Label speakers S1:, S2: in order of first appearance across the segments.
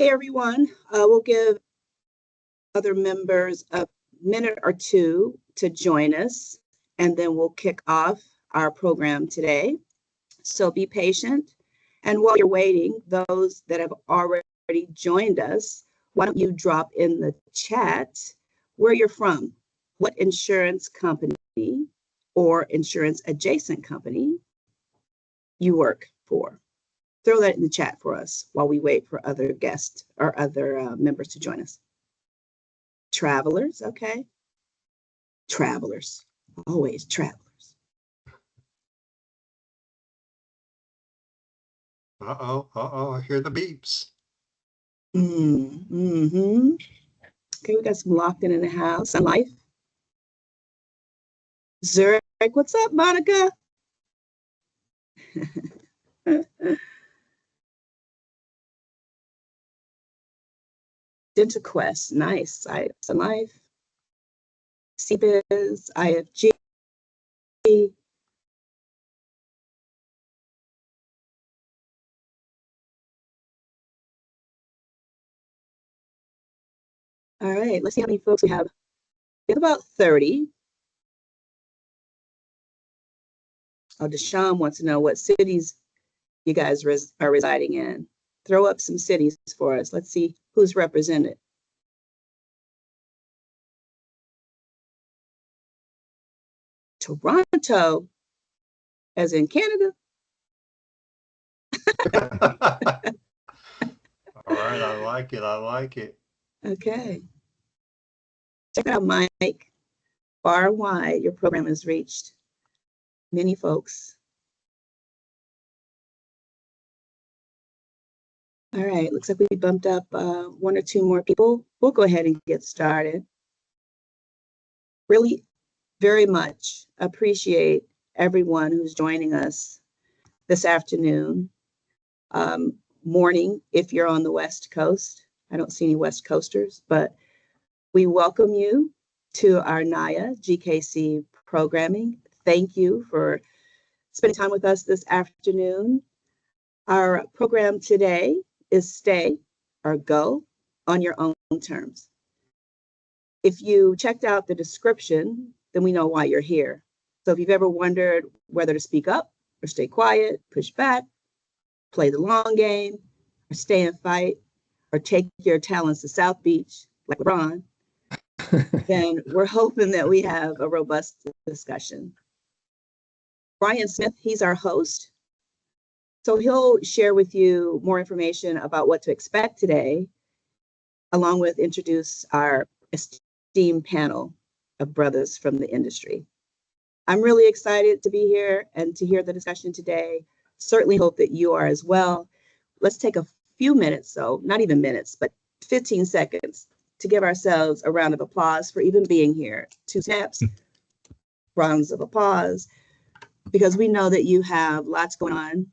S1: Hey everyone, we'll give other members a minute or two to join us, and then we'll kick off our program today. So be patient. And while you're waiting, those that have already joined us, why don't you drop in the chat where you're from, what insurance company or insurance adjacent company you work for. Throw that in the chat for us while we wait for other guests or other members to join us. Travelers, okay. Travelers, always travelers.
S2: I hear the beeps.
S1: Mm-hmm. Okay, we got some locked in the house. Sun Life. Zurich, what's up, Monica? Dental Quest, nice. Sun Life. CBiz, IFG. All right, let's see how many folks we have. We have about 30. Oh, Deshaun wants to know what cities you guys are residing in. Throw up some cities for us. Let's see who's represented. Toronto, as in Canada.
S2: All right, I like it. I like it.
S1: Okay. Check out Mike. Far and wide, your program has reached many folks. All right, looks like we bumped up one or two more people. We'll go ahead and get started. Really very much appreciate everyone who's joining us this afternoon, morning if you're on the West Coast. I don't see any West Coasters, but we welcome you to our NAAIA GKC programming. Thank you for spending time with us this afternoon. Our program today is Stay or Go on Your Own Terms. If you checked out the description, then we know why you're here. So if you've ever wondered whether to speak up or stay quiet, push back, play the long game, or stay and fight, or take your talents to South Beach like LeBron, then we're hoping that we have a robust discussion. Bryan Smith, he's our host. So he'll share with you more information about what to expect today, along with introduce our esteemed panel of brothers from the industry. I'm really excited to be here and to hear the discussion today. Certainly hope that you are as well. Let's take a few minutes, so not even minutes, but 15 seconds to give ourselves a round of applause for even being here. 2 snaps, rounds of applause, because we know that you have lots going on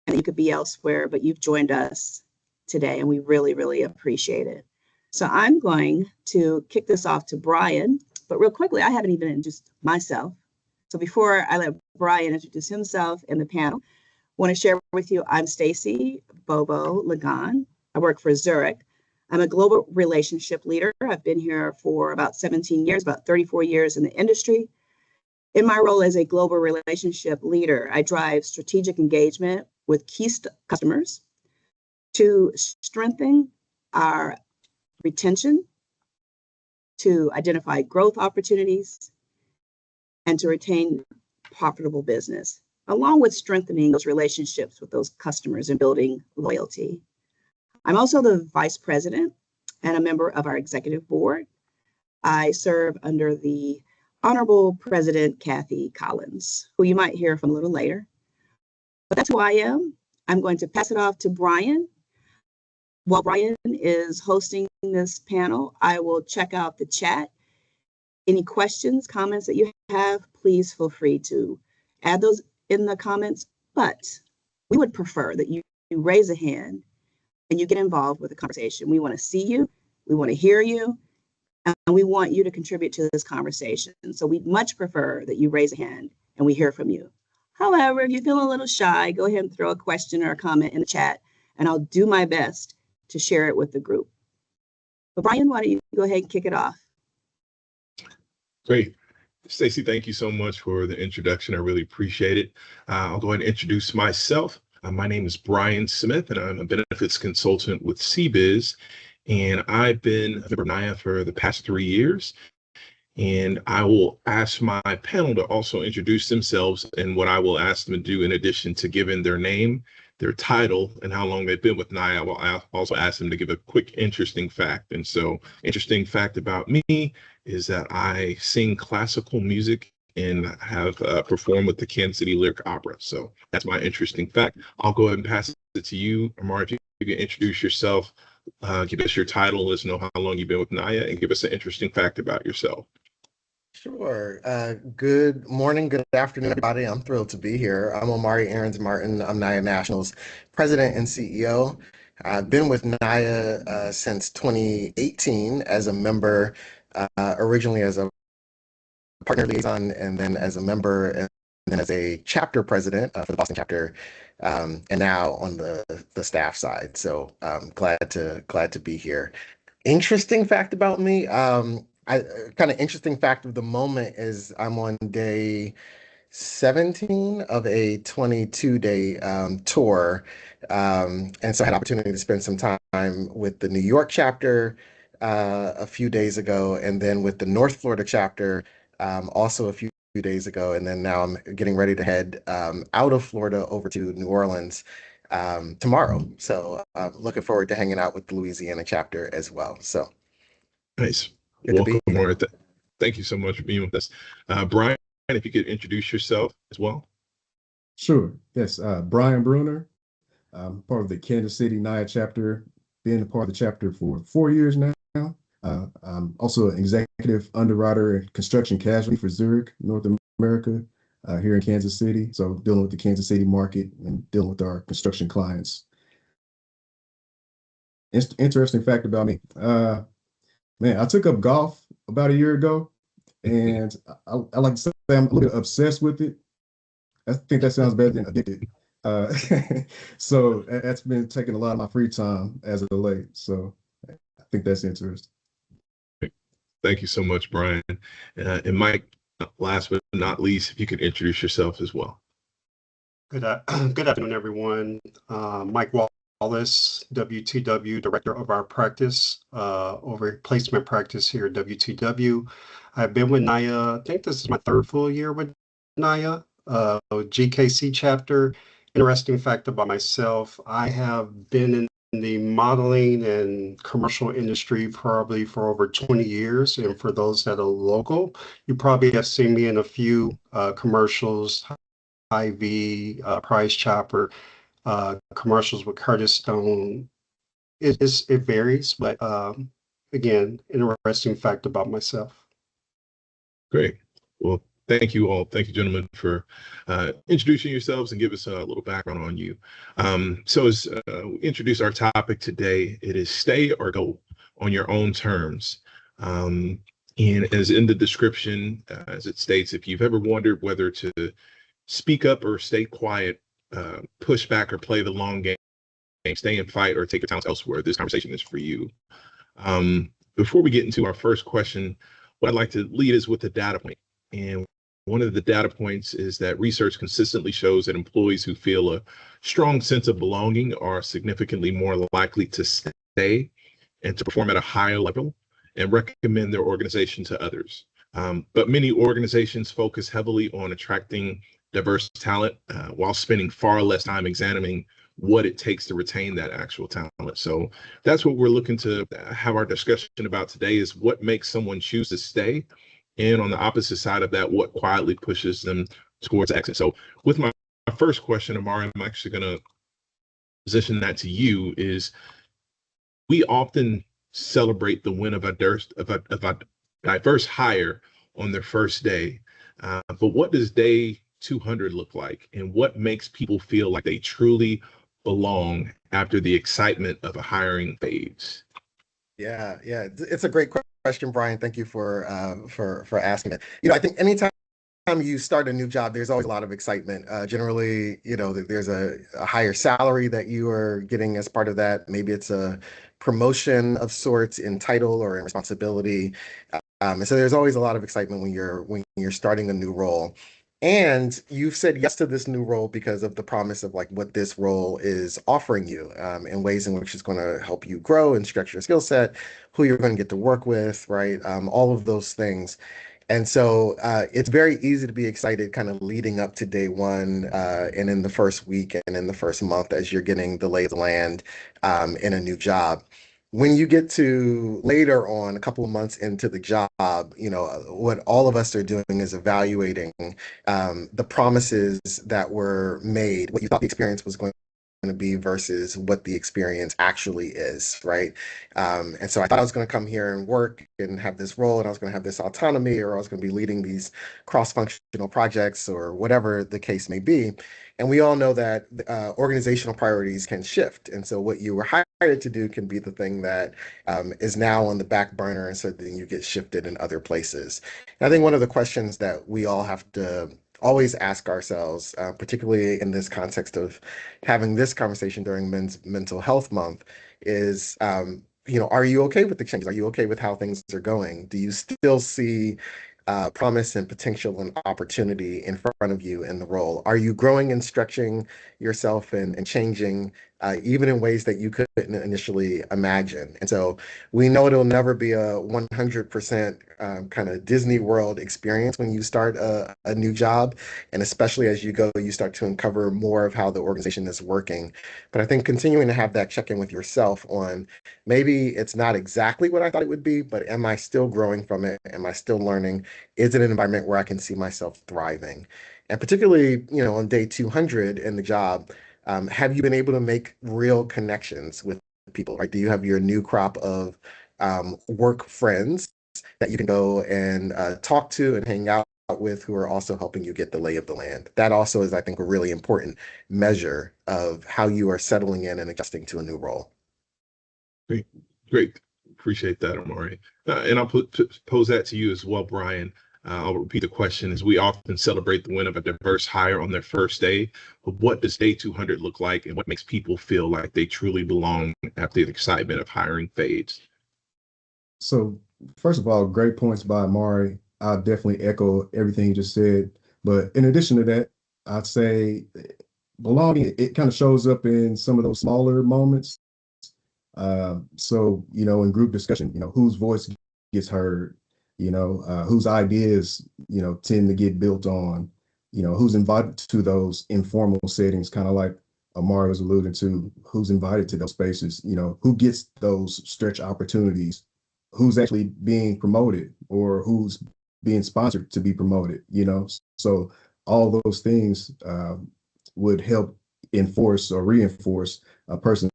S1: and you could be elsewhere, but you've joined us today and we really, really appreciate it. So I'm going to kick this off to Bryan, but real quickly, I haven't even introduced myself. So before I let Bryan introduce himself and the panel, I want to share with you, I'm Stacy Bobo Lagan. I work for Zurich. I'm a global relationship leader. I've been here for about 17 years, about 34 years in the industry. In my role as a global relationship leader, I drive strategic engagement with key customers to strengthen our retention, to identify growth opportunities, and to retain profitable business, along with strengthening those relationships with those customers and building loyalty. I'm also the vice president and a member of our executive board. I serve under the Honorable President Kathy Collins, who you might hear from a little later. But that's who I am. I'm going to pass it off to Bryan. While Bryan is hosting this panel, I will check out the chat. Any questions, comments that you have, please feel free to add those in the comments. But we would prefer that you raise a hand and you get involved with the conversation. We want to see you, we want to hear you, and we want you to contribute to this conversation. So we'd much prefer that you raise a hand and we hear from you. However, if you feel a little shy, go ahead and throw a question or a comment in the chat, and I'll do my best to share it with the group. But Bryan, why don't you go ahead and kick it off?
S3: Great. Stacey, thank you so much for the introduction. I really appreciate it. I'll go ahead and introduce myself. My name is Bryan Smith, and I'm a benefits consultant with CBiz. And I've been a member of NAAIA for the past 3 years. And I will ask my panel to also introduce themselves, and what I will ask them to do in addition to giving their name, their title, and how long they've been with NAAIA, I will also ask them to give a quick interesting fact. And so, interesting fact about me is that I sing classical music and have performed with the Kansas City Lyric Opera. So that's my interesting fact. I'll go ahead and pass it to you, Omari, if you can introduce yourself, give us your title, let us know how long you've been with NAAIA, and give us an interesting fact about yourself.
S4: Sure. Good morning, good afternoon, everybody. I'm thrilled to be here. I'm Omari Martin. I'm NAAIA National's President and CEO. I've been with NAAIA since 2018 as a member, originally as a partner liaison, and then as a member, and then as a chapter president for the Boston chapter, and now on the staff side. So glad to be here. Interesting fact about me. Kind of interesting fact of the moment is I'm on day 17 of a 22-day tour. And so I had opportunity to spend some time with the New York chapter a few days ago, and then with the North Florida chapter also a few days ago. And then now I'm getting ready to head out of Florida over to New Orleans tomorrow. So looking forward to hanging out with the Louisiana chapter as well. So
S3: nice.
S4: Good
S3: Welcome, Omari. Thank you so much for being with us. Bryan, if you could introduce yourself as well.
S5: Sure. Yes. Bryan Bruner, part of the Kansas City NAAIA chapter, been a part of the chapter for 4 years now. I'm also an executive underwriter and construction casualty for Zurich, North America, here in Kansas City. So dealing with the Kansas City market and dealing with our construction clients. Interesting fact about me. Man, I took up golf about a year ago, and I like to say I'm a little bit obsessed with it. I think that sounds better than addicted. So that's been taking a lot of my free time as of late. So I think that's interesting.
S3: Thank you so much, Bryan. And Mike, last but not least, if you could introduce yourself as well.
S2: Good afternoon, everyone. Mike Wallace, WTW, Director of our practice, over placement practice here at WTW. I've been with NAAIA, I think this is my 3rd full year with NAAIA, GKC chapter. Interesting fact about myself, I have been in the modeling and commercial industry probably for over 20 years. And for those that are local, you probably have seen me in a few commercials, IV, Price Chopper, commercials with Curtis Stone. It varies, but again, interesting fact about myself.
S3: Great. Well, thank you all. Thank you, gentlemen, for introducing yourselves and give us a little background on you. So as we introduce our topic today, it is stay or go on your own terms. And as in the description, as it states, if you've ever wondered whether to speak up or stay quiet, push back or play the long game, stay and fight or take your talents elsewhere, this conversation is for you. Before we get into our first question, what I'd like to lead is with a data point. And one of the data points is that research consistently shows that employees who feel a strong sense of belonging are significantly more likely to stay and to perform at a higher level and recommend their organization to others. But many organizations focus heavily on attracting diverse talent while spending far less time examining what it takes to retain that actual talent. So that's what we're looking to have our discussion about today, is what makes someone choose to stay, and on the opposite side of that, what quietly pushes them towards exit. So with my first question, Omari, I'm actually going to position that to you. Is we often celebrate the win of a diverse hire on their first day, but what does day 200 look like, and what makes people feel like they truly belong after the excitement of a hiring phase?
S4: Yeah, it's a great question, Bryan. Thank you for asking it. I think anytime you start a new job, there's always a lot of excitement. Generally, there's a higher salary that you are getting as part of that. Maybe it's a promotion of sorts in title or in responsibility. And so there's always a lot of excitement when you're starting a new role. And you've said yes to this new role because of the promise of like what this role is offering you, in ways in which it's going to help you grow and stretch your skill set, who you're going to get to work with, right? All of those things. And so it's very easy to be excited kind of leading up to day one, and in the first week and in the first month as you're getting the lay of the land in a new job. When you get to later on, a couple of months into the job, what all of us are doing is evaluating the promises that were made, what you thought the experience was going to be versus what the experience actually is, right? And so I thought I was going to come here and work and have this role, and I was going to have this autonomy, or I was going to be leading these cross-functional projects, or whatever the case may be. And we all know that organizational priorities can shift. And so what you were hired to do can be the thing that is now on the back burner, and so then you get shifted in other places. And I think one of the questions that we all have to always ask ourselves, particularly in this context of having this conversation during Men's Mental Health Month, is, are you okay with the changes? Are you okay with how things are going? Do you still see promise and potential and opportunity in front of you in the role? Are you growing and stretching yourself and changing, even in ways that you couldn't initially imagine? And so we know it'll never be a 100% kind of Disney World experience when you start a new job. And especially as you go, you start to uncover more of how the organization is working. But I think continuing to have that check-in with yourself on, maybe it's not exactly what I thought it would be, but am I still growing from it? Am I still learning? Is it an environment where I can see myself thriving? And particularly, on day 200 in the job, have you been able to make real connections with people, right? Do you have your new crop of work friends that you can go and talk to and hang out with, who are also helping you get the lay of the land? That also is, I think, a really important measure of how you are settling in and adjusting to a new role.
S3: Great. Appreciate that, Omari. And I'll pose that to you as well, Bryan. I'll repeat the question. As we often celebrate the win of a diverse hire on their first day, but what does day 200 look like, and what makes people feel like they truly belong after the excitement of hiring fades?
S5: So first of all, great points by Omari. I'll definitely echo everything you just said. But in addition to that, I'd say belonging, it kind of shows up in some of those smaller moments. So, in group discussion, whose voice gets heard, whose ideas, tend to get built on, who's invited to those informal settings, kind of like Omari was alluding to, who's invited to those spaces, who gets those stretch opportunities, who's actually being promoted or who's being sponsored to be promoted, So all those things would help enforce or reinforce a person's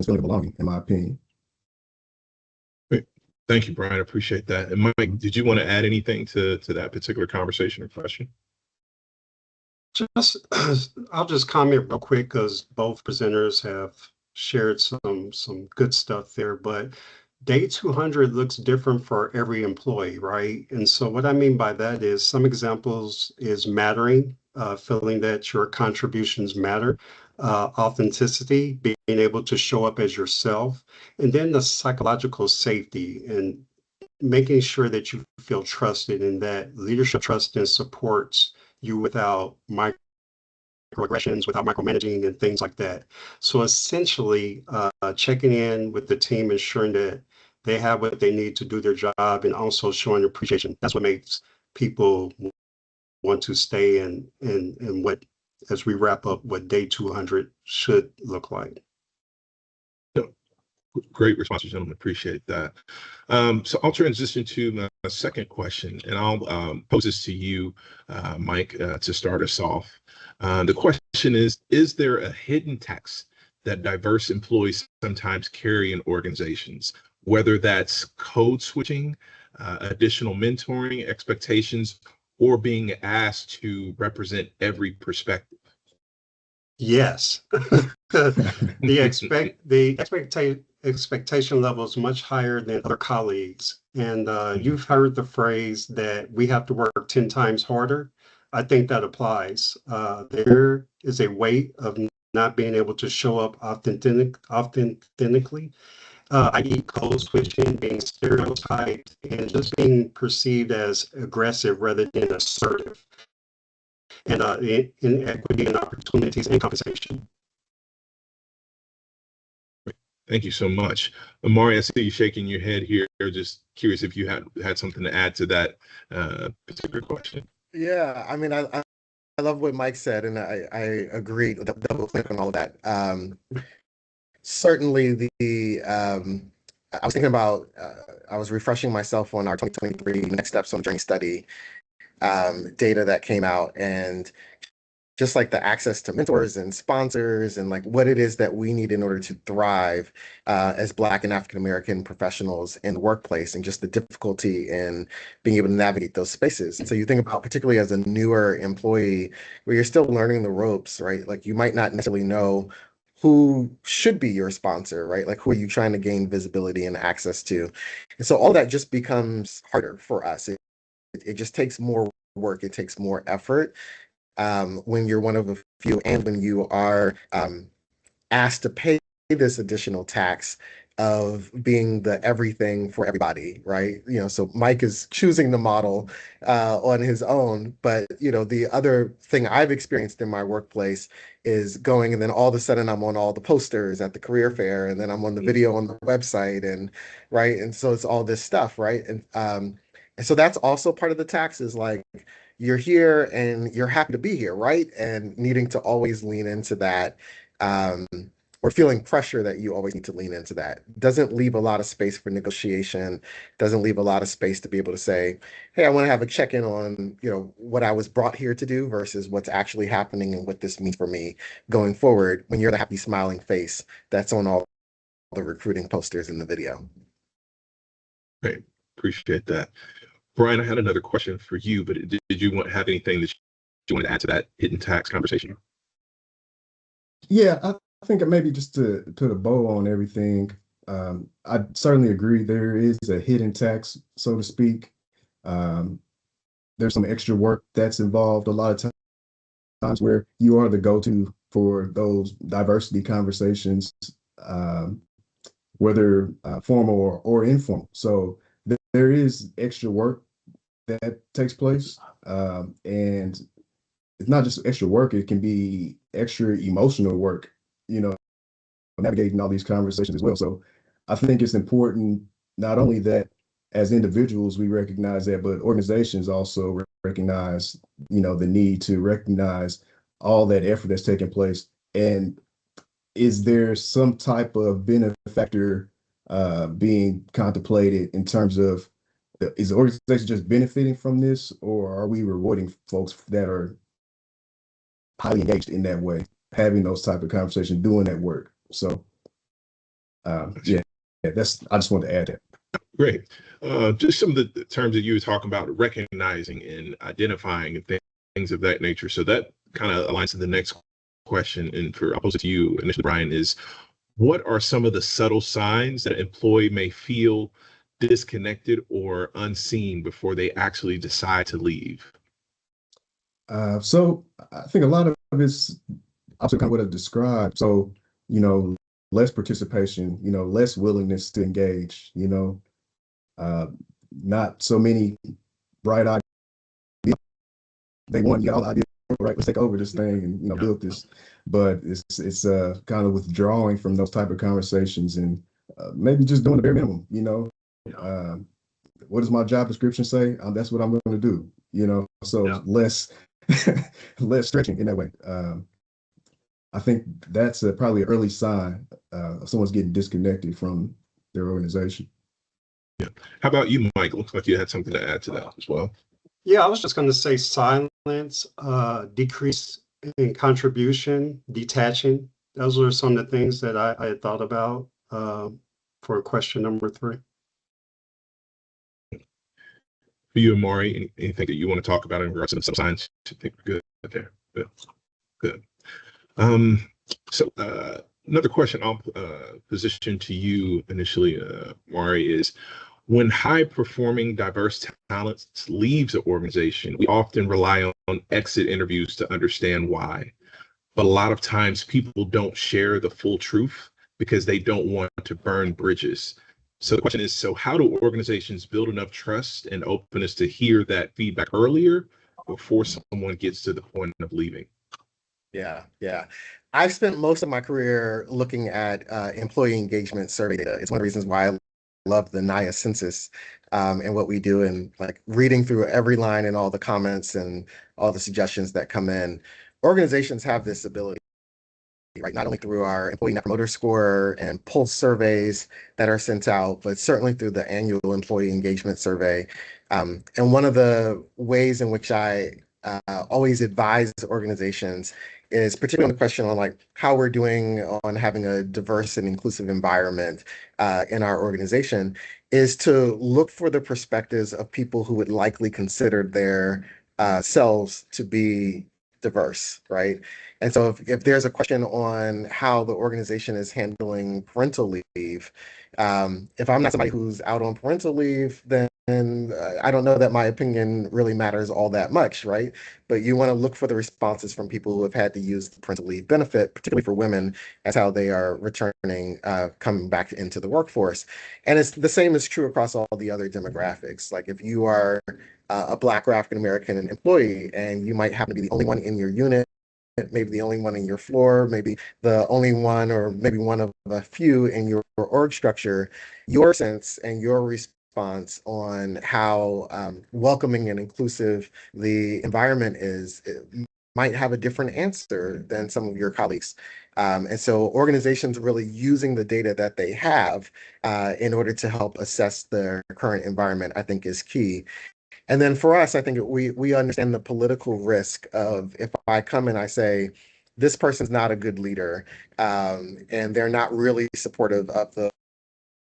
S5: feeling of belonging, in my opinion.
S3: Great. Thank you, Bryan. I appreciate that. And Mike, did you want to add anything to that particular conversation or question?
S2: I'll just comment real quick, because both presenters have shared some good stuff there, but day 200 looks different for every employee, right? And so what I mean by that is, some examples is mattering, feeling that your contributions matter, authenticity, being able to show up as yourself, and then the psychological safety and making sure that you feel trusted, and that leadership trusts and supports you without microaggressions, without micromanaging and things like that. So essentially, checking in with the team, ensuring that they have what they need to do their job, and also showing appreciation. That's what makes people want to stay in what, as we wrap up, what day 200 should look like.
S3: Great response, gentlemen. Appreciate that. So I'll transition to my second question, and I'll pose this to you, Mike, to start us off. The question is there a hidden tax that diverse employees sometimes carry in organizations, whether that's code switching, additional mentoring, expectations, or being asked to represent every perspective?
S2: Yes. The expectation level is much higher than other colleagues, And you've heard the phrase that we have to work 10 times harder. I think that applies. There is a weight of not being able to show up authentically, i.e. code switching, being stereotyped, and just being perceived as aggressive rather than assertive, and inequity in opportunities and compensation.
S3: Thank you so much. Omari, I see you shaking your head here. Just curious if you had something to add to that particular question.
S4: Yeah, I mean, I love what Mike said, and I agree, double click on all of that. Certainly I was thinking about, I was refreshing myself on our 2023 Next Steps on Journey study data that came out, and just like the access to mentors and sponsors and like what it is that we need in order to thrive as Black and African American professionals in the workplace, and just the difficulty in being able to navigate those spaces. And so you think about, particularly as a newer employee, where you're still learning the ropes, right? Like you might not necessarily know who should be your sponsor, right? Like who are you trying to gain visibility and access to? And so all that just becomes harder for us. It just takes more work. It takes more effort when you're one of a few, and when you are asked to pay this additional tax of being the everything for everybody, right? You know, so Mike is choosing the model on his own, but you know, the other thing I've experienced in my workplace is going, and then all of a sudden I'm on all the posters at the career fair, and then I'm on the video on the website, and right, and so it's all this stuff, right? And so that's also part of the tax, is like you're here and you're happy to be here, right? And needing to always lean into that. Or feeling pressure that you always need to lean into that. Doesn't leave a lot of space for negotiation, doesn't leave a lot of space to be able to say, hey, I want to have a check-in on, you know, what I was brought here to do versus what's actually happening and what this means for me going forward, when you're the happy smiling face that's on all the recruiting posters in the video.
S3: Great, appreciate that. Bryan, I had another question for you, but did you have anything that you wanted to add to that hidden tax conversation?
S5: Yeah, I think maybe just to put a bow on everything, I certainly agree there is a hidden tax, so to speak. There's some extra work that's involved a lot of times, where you are the go-to for those diversity conversations, whether formal or informal. So there is extra work that takes place, and it's not just extra work, it can be extra emotional work, you know, navigating all these conversations as well. So I think it's important not only that as individuals we recognize that, but organizations also recognize, you know, the need to recognize all that effort that's taking place. And is there some type of benefactor being contemplated in terms of, is the organization just benefiting from this, or are we rewarding folks that are highly engaged in that way, having those type of conversations, doing that work? So yeah, I just wanted to add that.
S3: Great. Just some of the terms that you were talking about, recognizing and identifying and things of that nature. So that kind of aligns to the next question. And I'll pose it to you initially, Bryan, is what are some of the subtle signs that an employee may feel disconnected or unseen before they actually decide to leave?
S5: So I think a lot of it's also kind of what I described. So, you know, less participation, you know, less willingness to engage, you know, not so many bright ideas. They want to get all the ideas, right? Let's take over this thing and, you know, build this. But it's kind of withdrawing from those type of conversations, and maybe just doing the bare minimum, you know. What does my job description say? That's what I'm going to do, you know. So less stretching in that way. I think that's probably an early sign of someone's getting disconnected from their organization.
S3: Yeah. How about you, Mike? Looks like you had something to add to that as well.
S2: Yeah, I was just going to say silence, decrease in contribution, detaching. Those are some of the things that I had thought about for question number 3.
S3: For you, Omari, anything that you want to talk about in regards to some signs? I think we're good there. Good. So another question I'll position to you initially, Omari, is When high-performing, diverse talent leaves an organization, we often rely on exit interviews to understand why. But a lot of times people don't share the full truth because they don't want to burn bridges. So the question is, so how do organizations build enough trust and openness to hear that feedback earlier before someone gets to the point of leaving?
S4: Yeah. I've spent most of my career looking at employee engagement survey data. It's one of the reasons why I love the NAAIA census and what we do, and like reading through every line and all the comments and all the suggestions that come in. Organizations have this ability, right? Not only through our employee net promoter score and pulse surveys that are sent out, but certainly through the annual employee engagement survey. And one of the ways in which I always advise organizations is particularly on the question on like how we're doing on having a diverse and inclusive environment in our organization, is to look for the perspectives of people who would likely consider their selves to be diverse, right? And so if there's a question on how the organization is handling parental leave, if I'm not somebody who's out on parental leave, then I don't know that my opinion really matters all that much, right? But you want to look for the responses from people who have had to use the parental leave benefit, particularly for women, as how they are returning, coming back into the workforce. And it's the same is true across all the other demographics. Like if you are a Black or African American employee, and you might happen to be the only one in your unit, maybe the only one in your floor, maybe the only one, or maybe one of a few in your org structure, your sense and your response on how welcoming and inclusive the environment is, it might have a different answer than some of your colleagues. And so organizations really using the data that they have in order to help assess their current environment, I think, is key. And then for us, I think we understand the political risk of, if I come and I say, this person's not a good leader, and they're not really supportive of the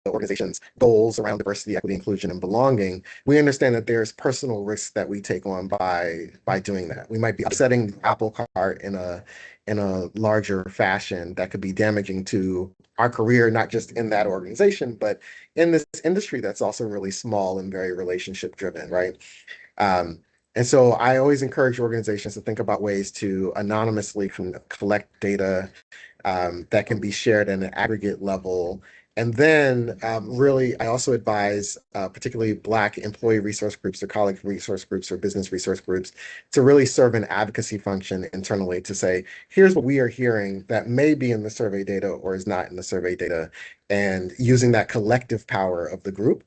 S4: organization's goals around diversity, equity, inclusion, and belonging, we understand that there's personal risks that we take on by doing that. We might be upsetting the apple cart in a larger fashion that could be damaging to our career, not just in that organization, but in this industry that's also really small and very relationship driven, right? And so I always encourage organizations to think about ways to anonymously collect data that can be shared at an aggregate level. And then really, I also advise particularly Black employee resource groups or colleague resource groups or business resource groups to really serve an advocacy function internally to say, here's what we are hearing that may be in the survey data or is not in the survey data, and using that collective power of the group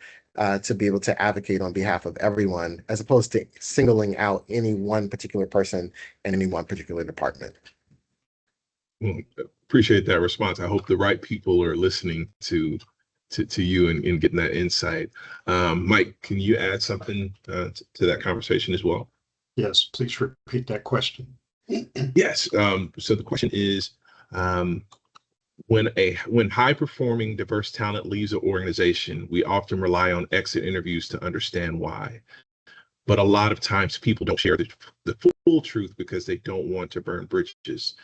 S4: to be able to advocate on behalf of everyone, as opposed to singling out any one particular person and any one particular department.
S3: Well, appreciate that response. I hope the right people are listening to you and getting that insight. Mike, can you add something to that conversation as well?
S2: Yes, please repeat that question.
S3: Yes. So the question is, when high-performing diverse talent leaves an organization, we often rely on exit interviews to understand why. But a lot of times people don't share the full truth because they don't want to burn bridges.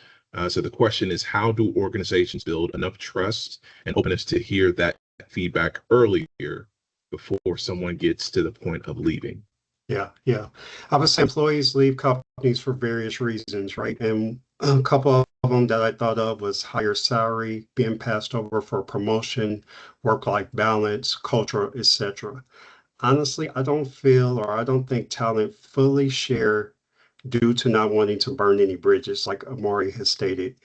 S3: So the question is, how do organizations build enough trust and openness to hear that feedback earlier before someone gets to the point of leaving?
S2: Yeah. I would say employees leave companies for various reasons, right? And a couple of them that I thought of was higher salary, being passed over for promotion, work-life balance, culture, etc. Honestly, I don't think talent fully share due to not wanting to burn any bridges, like Omari has stated.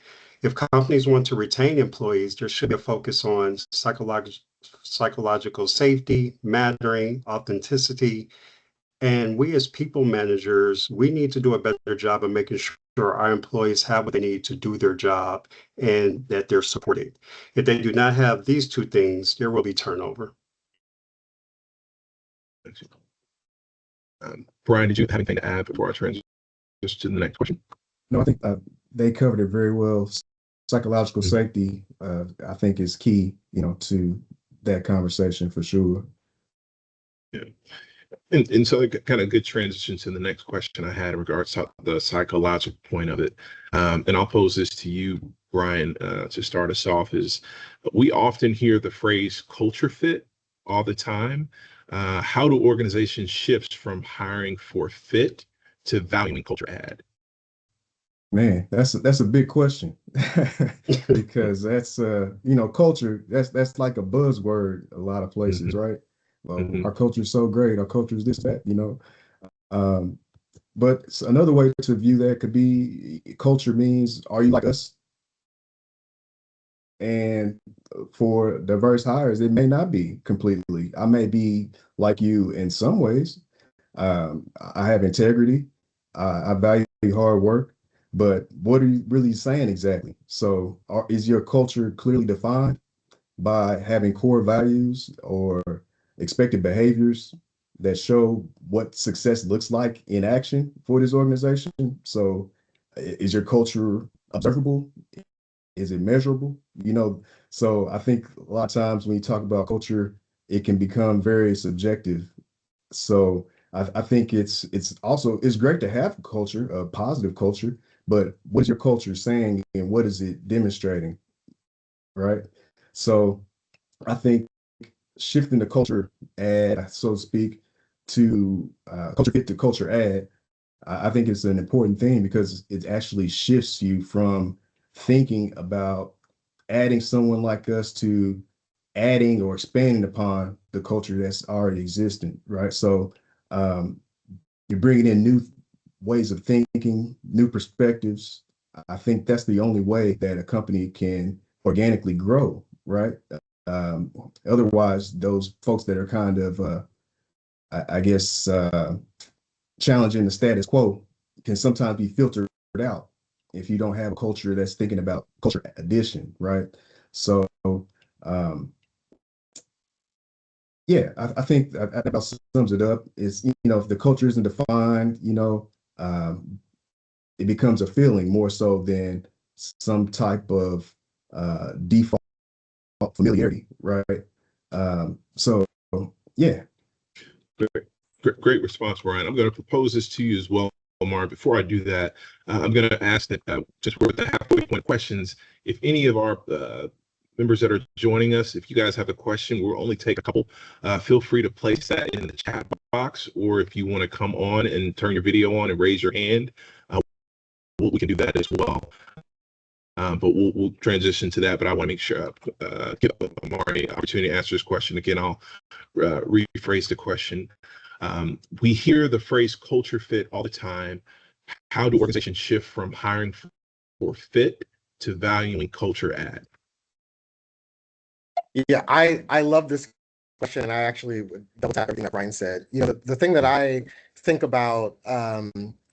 S2: If companies want to retain employees, there should be a focus on psychological safety, mattering, authenticity. And we as people managers, we need to do a better job of making sure our employees have what they need to do their job and that they're supported. If they do not have these two things, there will be turnover.
S3: Bryan, did you have anything to add before I transition to the next question?
S5: No, I think they covered it very well. Psychological safety, I think, is key, to that conversation for sure.
S3: Yeah. And so it kind of good transition to the next question I had in regards to the psychological point of it. And I'll pose this to you, Bryan, to start us off, is we often hear the phrase culture fit all the time. How do organizations shift from hiring for fit to valuing culture add?
S5: Man, that's a big question because that's culture, that's like a buzzword a lot of places, right? Well, our culture is so great, our culture is this, that. But another way to view that could be culture means, are you like us? And for diverse hires, it may not be completely. I may be like you in some ways. I have integrity. I value hard work. But what are you really saying exactly? So is your culture clearly defined by having core values or expected behaviors that show what success looks like in action for this organization? So is your culture observable? Is it measurable? So I think a lot of times when you talk about culture, it can become very subjective. So I think it's great to have culture, a positive culture, but what is your culture saying and what is it demonstrating, right? So I think shifting the culture ad, so to speak, to culture fit to culture ad, I think it's an important thing because it actually shifts you from thinking about adding someone like us to adding or expanding upon the culture that's already existing, right? So you're bringing in new ways of thinking, new perspectives. I think that's the only way that a company can organically grow, right? Um, Otherwise, those folks that are kind of, I guess, challenging the status quo can sometimes be filtered out if you don't have a culture that's thinking about culture addition, right? So, yeah, I think that about sums it up. Is if the culture isn't defined, it becomes a feeling more so than some type of default familiarity, right? So yeah.
S3: Great response, Bryan. I'm going to propose this to you as well, Omar. Before I do that, I'm going to ask that just we're at the halfway point questions. If any of our members that are joining us, if you guys have a question, we'll only take a couple. Feel free to place that in the chat box, or if you want to come on and turn your video on and raise your hand, we can do that as well. But we'll transition to that. But I want to make sure give Omari an opportunity to answer this question. Again, I'll rephrase the question. We hear the phrase culture fit all the time. How do organizations shift from hiring for fit to valuing culture add?
S4: Yeah, I love this question. I actually would double tap everything that Bryan said. The thing that I think about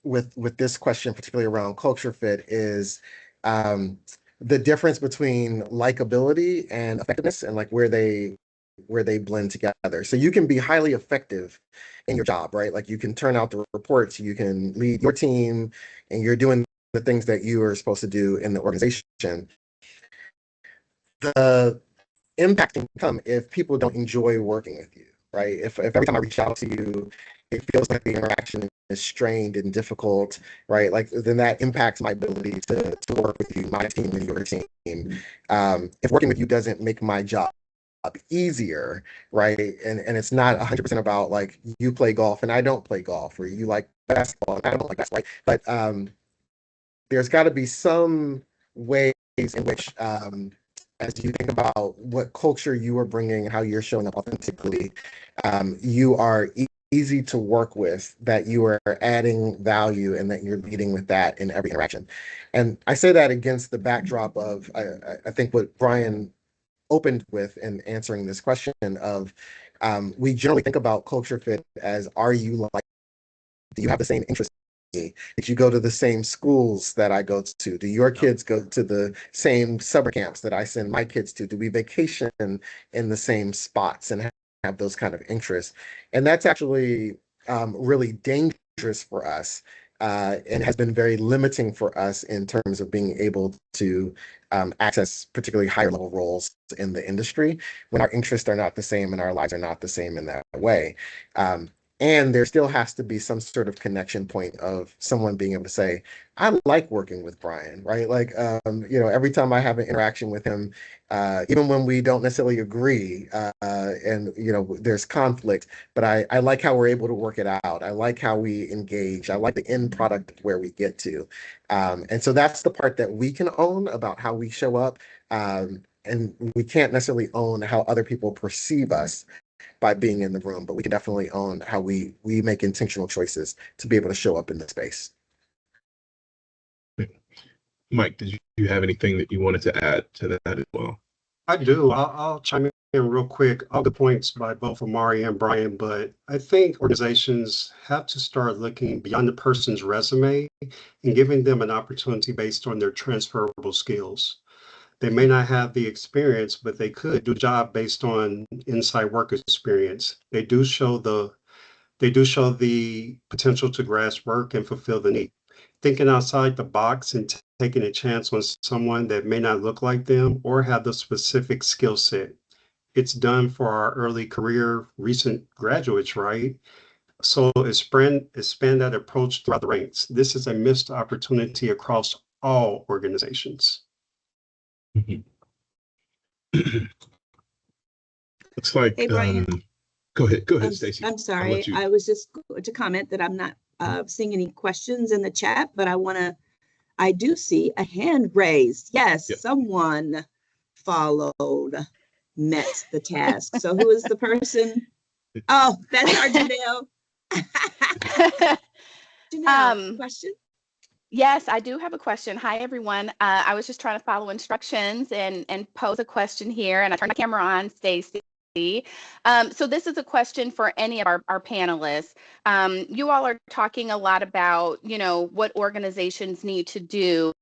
S4: with this question, particularly around culture fit, is the difference between likability and effectiveness, and like where they blend together. So you can be highly effective in your job, right? Like you can turn out the reports, you can lead your team, and you're doing the things that you are supposed to do in the organization. The impact can come if people don't enjoy working with you, right? If every time I reach out to you, it feels like the interaction is strained and difficult, right? Like then that impacts my ability to work with you, my team, and your team. If working with you doesn't make my job easier, right? And it's not 100% about like you play golf and I don't play golf, or you like basketball and I don't like basketball, right? But there's got to be some ways in which as you think about what culture you are bringing, how you're showing up authentically, you are easy to work with, that you are adding value, and that you're leading with that in every interaction. And I say that against the backdrop of, I think what Bryan opened with in answering this question of, we generally think about culture fit as, are you like, do you have the same interests? Did you go to the same schools that I go to? Do your kids go to the same summer camps that I send my kids to? Do we vacation in the same spots and have those kind of interests? And that's actually really dangerous for us, and has been very limiting for us in terms of being able to access particularly higher level roles in the industry when our interests are not the same and our lives are not the same in that way. And there still has to be some sort of connection point of someone being able to say, I like working with Bryan, right? Like, every time I have an interaction with him, even when we don't necessarily agree, and, there's conflict, but I like how we're able to work it out. I like how we engage. I like the end product where we get to. And so that's the part that we can own about how we show up. And we can't necessarily own how other people perceive us by being in the room, but we can definitely own how we make intentional choices to be able to show up in the space.
S3: Mike, did you have anything that you wanted to add to that as well?
S2: I do. I'll chime in real quick. All the points by both Omari and Bryan, but I think organizations have to start looking beyond the person's resume and giving them an opportunity based on their transferable skills. They may not have the experience, but they could do the job based on inside work experience. They do show the potential to grasp work and fulfill the need. Thinking outside the box and taking a chance on someone that may not look like them or have the specific skill set. It's done for our early career recent graduates, right? So expand that approach throughout the ranks. This is a missed opportunity across all organizations.
S3: Mhm. Looks like,
S1: Hey, Bryan.
S3: Go ahead, Stacey.
S1: I'm sorry. I was just going to comment that I'm not seeing any questions in the chat, but I do see a hand raised. Yes,
S3: Yep.
S1: Someone met the task. So who is the person? Oh, that's our Janelle. Janelle, question?
S6: Yes, I do have a question. Hi, everyone. I was just trying to follow instructions and pose a question here, and I turned my camera on, Stacey. So this is a question for any of our panelists. You all are talking a lot about, what organizations need to do,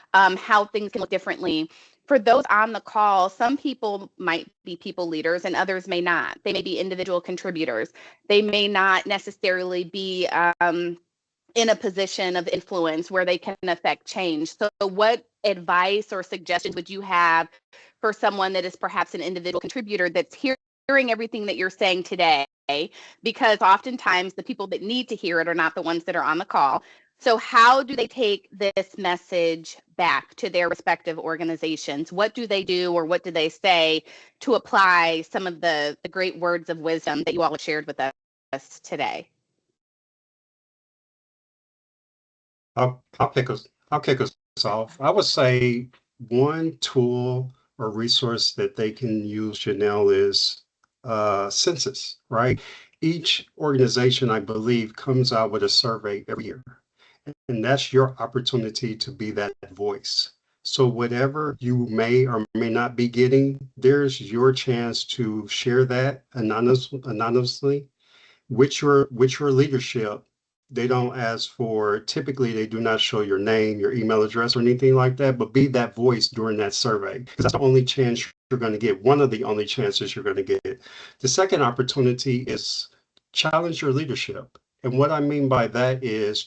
S6: how things can look differently. For those on the call, some people might be people leaders and others may not. They may be individual contributors. They may not necessarily be in a position of influence where they can affect change. So what advice or suggestions would you have for someone that is perhaps an individual contributor that's hearing everything that you're saying today? Because oftentimes the people that need to hear it are not the ones that are on the call. So how do they take this message back to their respective organizations? What do they do or what do they say to apply some of the great words of wisdom that you all have shared with us today?
S2: I'll kick us off. I would say one tool or resource that they can use, Janelle, is census, right? Each organization, I believe, comes out with a survey every year. And that's your opportunity to be that voice. So whatever you may or may not be getting, there's your chance to share that anonymously with your leadership. They don't ask for, typically they do not show your name, your email address or anything like that, but be that voice during that survey, because that's the only chance you're going to get, one of the only chances you're going to get. The second opportunity is challenge your leadership. And what I mean by that is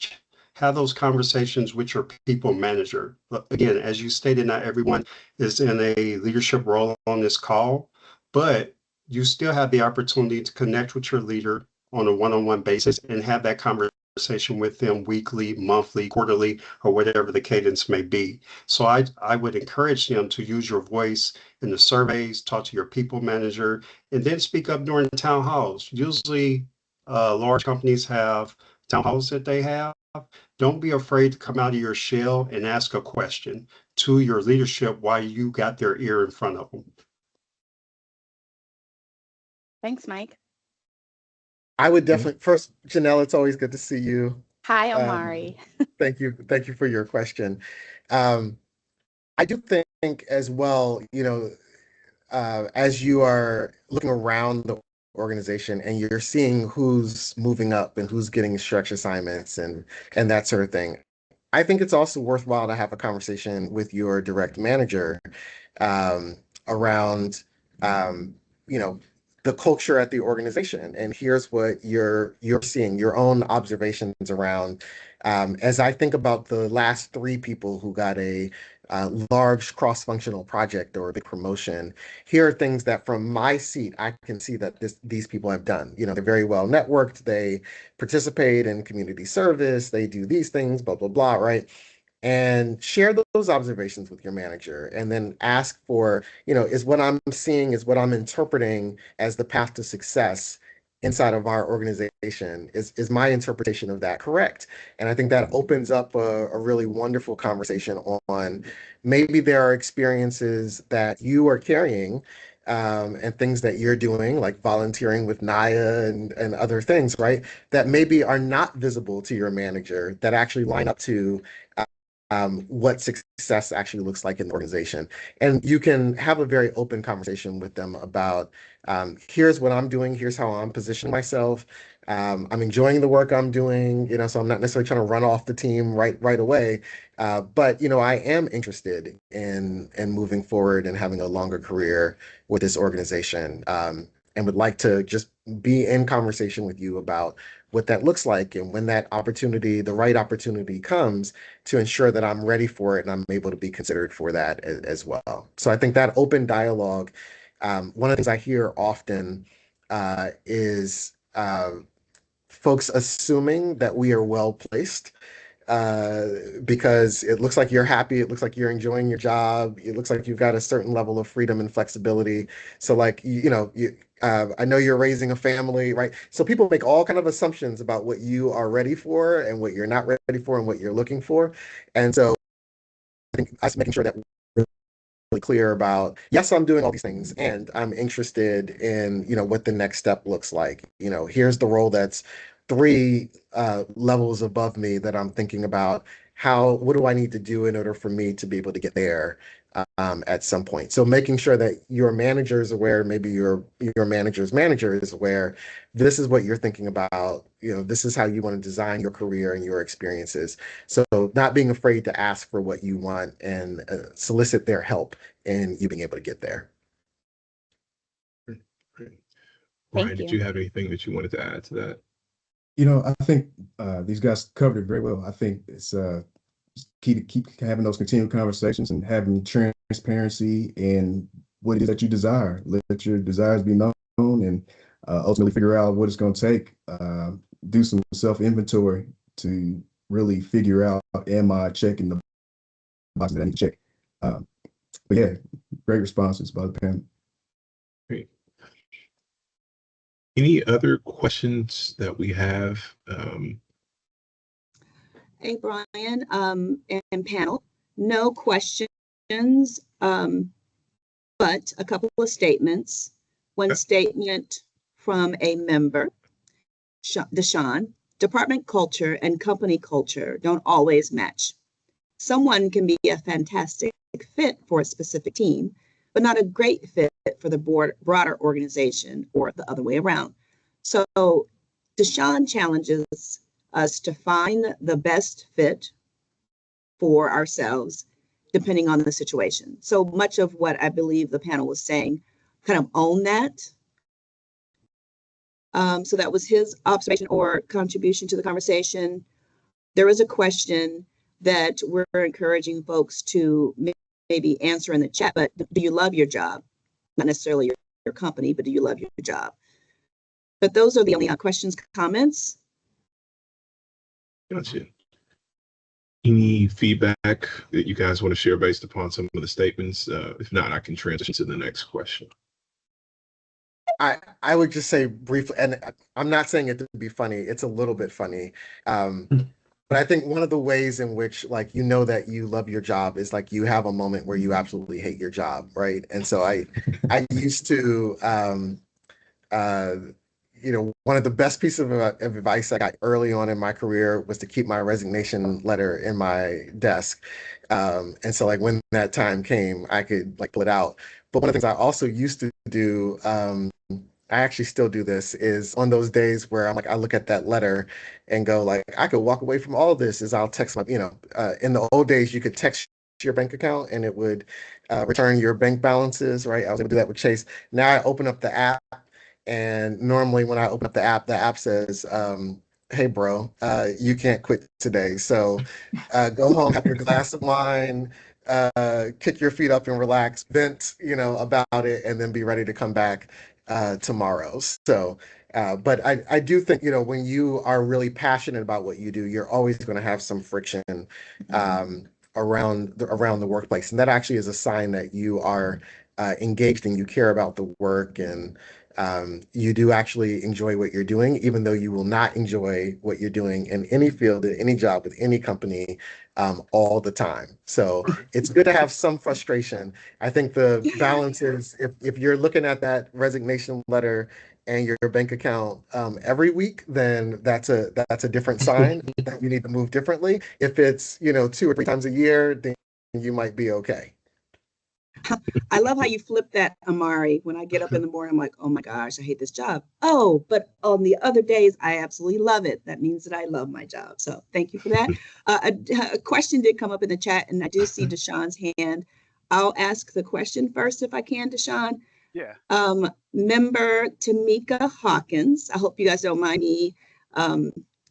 S2: have those conversations with your people manager. Again, as you stated, not everyone is in a leadership role on this call, but you still have the opportunity to connect with your leader on a one-on-one basis and have that conversation with them weekly, monthly, quarterly, or whatever the cadence may be. So I would encourage them to use your voice in the surveys, talk to your people manager, and then speak up during the town halls. Usually large companies have town halls that they have. Don't be afraid to come out of your shell and ask a question to your leadership while you got their ear in front of them.
S6: Thanks, Mike.
S4: I would definitely, first, Janelle, it's always good to see you.
S6: Hi, Omari.
S4: Thank you for your question. I do think as well, as you are looking around the organization and you're seeing who's moving up and who's getting stretch assignments and that sort of thing, I think it's also worthwhile to have a conversation with your direct manager around, the culture at the organization. And here's what you're seeing, your own observations around. As I think about the last 3 people who got a large cross-functional project or a big promotion. Here are things that from my seat, I can see that these people have done. They're very well networked. They participate in community service. They do these things, blah, blah, blah, right? And share those observations with your manager, and then ask for, is what I'm seeing, is what I'm interpreting as the path to success inside of our organization, is my interpretation of that correct? And I think that opens up a really wonderful conversation on maybe there are experiences that you are carrying, and things that you're doing, like volunteering with NAAIA and other things, right? That maybe are not visible to your manager, that actually line up to what success actually looks like in the organization. And you can have a very open conversation with them about, here's what I'm doing, here's how I'm positioning myself. I'm enjoying the work I'm doing, so I'm not necessarily trying to run off the team right away. But I am interested in moving forward and having a longer career with this organization. And would like to just be in conversation with you about what that looks like, and when that opportunity, the right opportunity comes, to ensure that I'm ready for it and I'm able to be considered for that as well. So I think that open dialogue, one of the things I hear often is folks assuming that we are well placed because it looks like you're happy, it looks like you're enjoying your job, it looks like you've got a certain level of freedom and flexibility. So I know you're raising a family, right? So people make all kind of assumptions about what you are ready for and what you're not ready for and what you're looking for. And so I think us making sure that we're really clear about, yes, I'm doing all these things and I'm interested in, what the next step looks like. Here's the role that's 3 levels above me that I'm thinking about. What do I need to do in order for me to be able to get there at some point? So making sure that your manager is aware, maybe your manager's manager is aware, this is what you're thinking about, this is how you want to design your career and your experiences. So not being afraid to ask for what you want and solicit their help in you being able to get there.
S3: Great.
S6: Thank
S3: Bryan, did
S6: you.
S3: you have anything that you wanted to add to that?
S5: I think these guys covered it very well. I think it's key to keep having those continual conversations and having transparency in what it is that you desire. Let your desires be known, and ultimately figure out what it's going to take. Do some self-inventory to really figure out, am I checking the boxes that I need to check? But yeah, great responses by the panel.
S3: Great. Any other questions that we have?
S1: Hey, Bryan, and panel, no questions, but a couple of statements. One
S3: Okay.
S1: statement from a member, Deshaun: department culture and company culture don't always match. Someone can be a fantastic fit for a specific team, but not a great fit for the broader organization, or the other way around. So Deshaun challenges us to find the best fit for ourselves, depending on the situation. So much of what I believe the panel was saying, kind of own that. So that was his observation or contribution to the conversation. There is a question that we're encouraging folks to maybe answer in the chat, but do you love your job? Not necessarily your company, but do you love your job? But those are the only questions, comments.
S3: Gotcha. Any feedback that you guys want to share based upon some of the statements? If not, I can transition to the next question.
S4: I would just say briefly, and I'm not saying it to be funny, it's a little bit funny. But I think one of the ways in which, that you love your job is you have a moment where you absolutely hate your job, right? And so I used to, one of the best pieces of advice I got early on in my career was to keep my resignation letter in my desk. And so when that time came, I could pull it out. But one of the things I also used to do, I actually still do this, is on those days where I look at that letter and go I could walk away from all of this, is I'll text in the old days, you could text your bank account and it would return your bank balances, right? I was able to do that with Chase. Now I open up the app, and normally when I open up the app says, hey bro, you can't quit today. So go home, have your glass of wine, kick your feet up and relax, vent, about it, and then be ready to come back tomorrow. So, but I do think, when you are really passionate about what you do, you're always going to have some friction around the workplace, and that actually is a sign that you are engaged and you care about the work, and you do actually enjoy what you're doing, even though you will not enjoy what you're doing in any field, in any job, with any company, all the time. So it's good to have some frustration. I think the balance is, if you're looking at that resignation letter and your bank account every week, then that's a different sign that you need to move differently. If it's 2 or 3 times a year, then you might be okay.
S1: I love how you flip that, Omari. When I get up in the morning, I'm like, oh my gosh, I hate this job. Oh, but on the other days, I absolutely love it. That means that I love my job. So thank you for that. A question did come up in the chat, and I do see Deshaun's hand. I'll ask the question first if I can, Deshaun.
S7: Yeah.
S1: Member Tamika Hawkins, I hope you guys don't mind me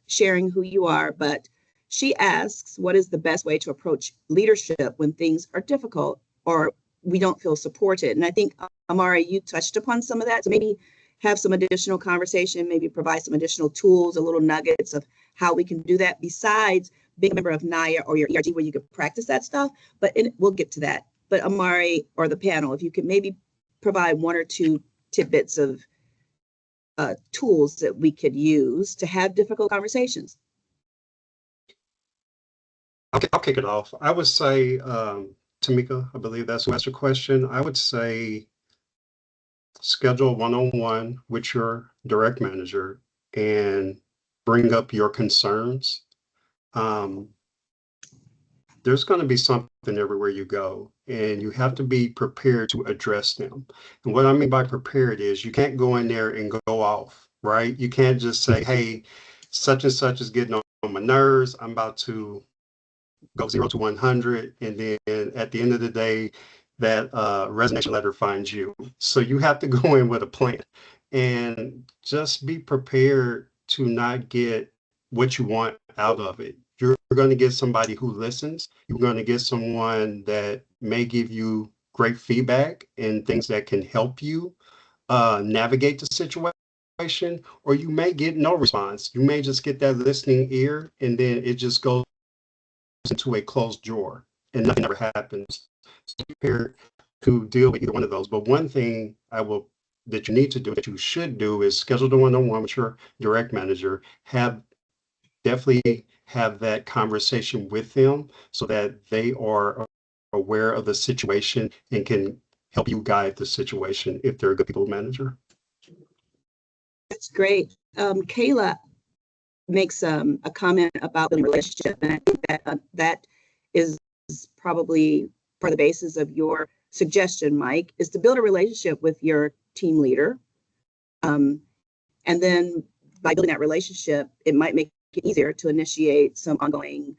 S1: sharing who you are, but she asks, what is the best way to approach leadership when things are difficult or we don't feel supported? And I think, Omari, you touched upon some of that. So maybe have some additional conversation, maybe provide some additional tools, a little nuggets of how we can do that besides being a member of NAAIA or your ERG where you could practice that stuff. But we'll get to that. But Omari or the panel, if you could maybe provide 1 or 2 tidbits of tools that we could use to have difficult conversations.
S2: Okay, I'll kick it off. I would say, Tamika, I believe that's who asked your question. I would say schedule a one-on-one with your direct manager and bring up your concerns. There's going to be something everywhere you go, and you have to be prepared to address them. And what I mean by prepared is you can't go in there and go off, right? You can't just say, hey, such and such is getting on my nerves. I'm about to go 0 to 100. And then at the end of the day, that resignation letter finds you. So you have to go in with a plan and just be prepared to not get what you want out of it. You're going to get somebody who listens. You're going to get someone that may give you great feedback and things that can help you navigate the situation, or you may get no response. You may just get that listening ear, and then it just goes into a closed drawer and nothing ever happens. So prepare to deal with either one of those. But one thing that you need to do, that you should do, is schedule the one-on-one with your direct manager. Definitely have that conversation with them so that they are aware of the situation and can help you guide the situation if they're a good people manager.
S1: That's great. Kayla makes a comment about the relationship, and I think that that is probably part of the basis of your suggestion, Mike, is to build a relationship with your team leader. And then by building that relationship, it might make it easier to initiate some ongoing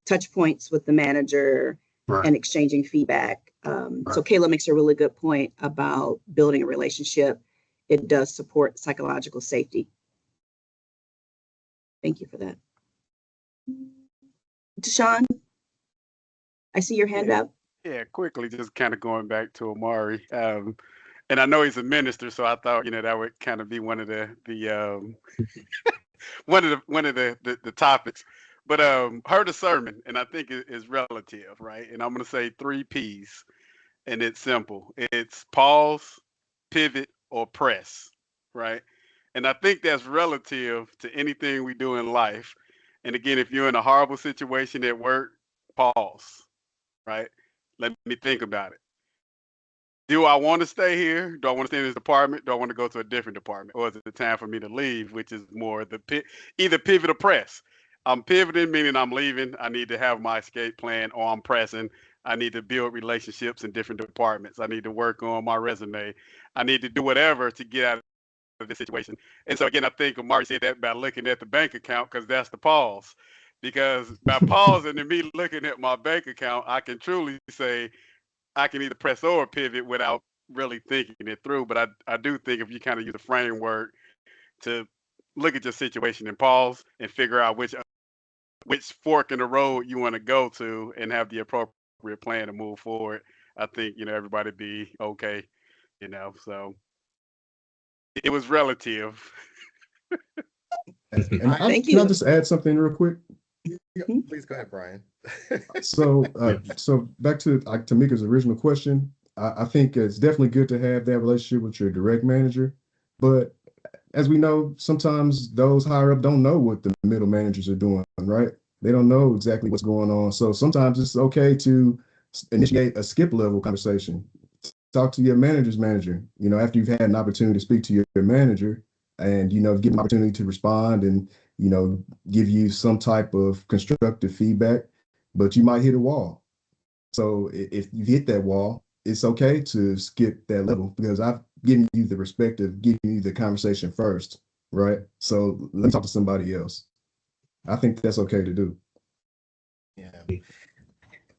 S1: touch points with the manager, right, and exchanging feedback. Right. So Kayla makes a really good point about building a relationship. It does support psychological safety. Thank you for that. Deshaun, I see your hand up.
S7: Yeah, quickly, just kind of going back to Omari. And I know he's a minister, so I thought, that would kind of be one of the one of the topics. But heard a sermon, and I think it is relative, right? And I'm going to say 3 P's, and it's simple. It's pause, pivot, or press, right? And I think that's relative to anything we do in life. And again, if you're in a horrible situation at work, pause, right? Let me think about it. Do I want to stay here? Do I want to stay in this department? Do I want to go to a different department? Or is it time for me to leave, which is more either pivot or press? I'm pivoting, meaning I'm leaving. I need to have my escape plan, or I'm pressing. I need to build relationships in different departments. I need to work on my resume. I need to do whatever to get out of this situation. And so again, I think Omari said that by looking at the bank account, because that's the pause. Because by pausing and me looking at my bank account, I can truly say I can either press or pivot without really thinking it through. But I do think if you kind of use a framework to look at your situation and pause and figure out which fork in the road you want to go to and have the appropriate appropriate plan to move forward, I think, everybody be okay, so it was relative.
S4: That's
S5: And
S1: Thank
S5: can I
S1: you.
S5: just add something real quick?
S4: Please go ahead, Bryan.
S5: So,
S3: Yeah.
S5: so back to Tamika's original question, I think it's definitely good to have that relationship with your direct manager, but as we know, sometimes those higher up don't know what the middle managers are doing, right? They don't know exactly what's going on. So sometimes it's okay to initiate a skip level conversation. Talk to your manager's manager, after you've had an opportunity to speak to your manager and, give them an opportunity to respond and, give you some type of constructive feedback, but you might hit a wall. So if you hit that wall, it's okay to skip that level because I've given you the respect of giving you the conversation first, right? So let me talk to somebody else. I think that's okay to do.
S4: Yeah.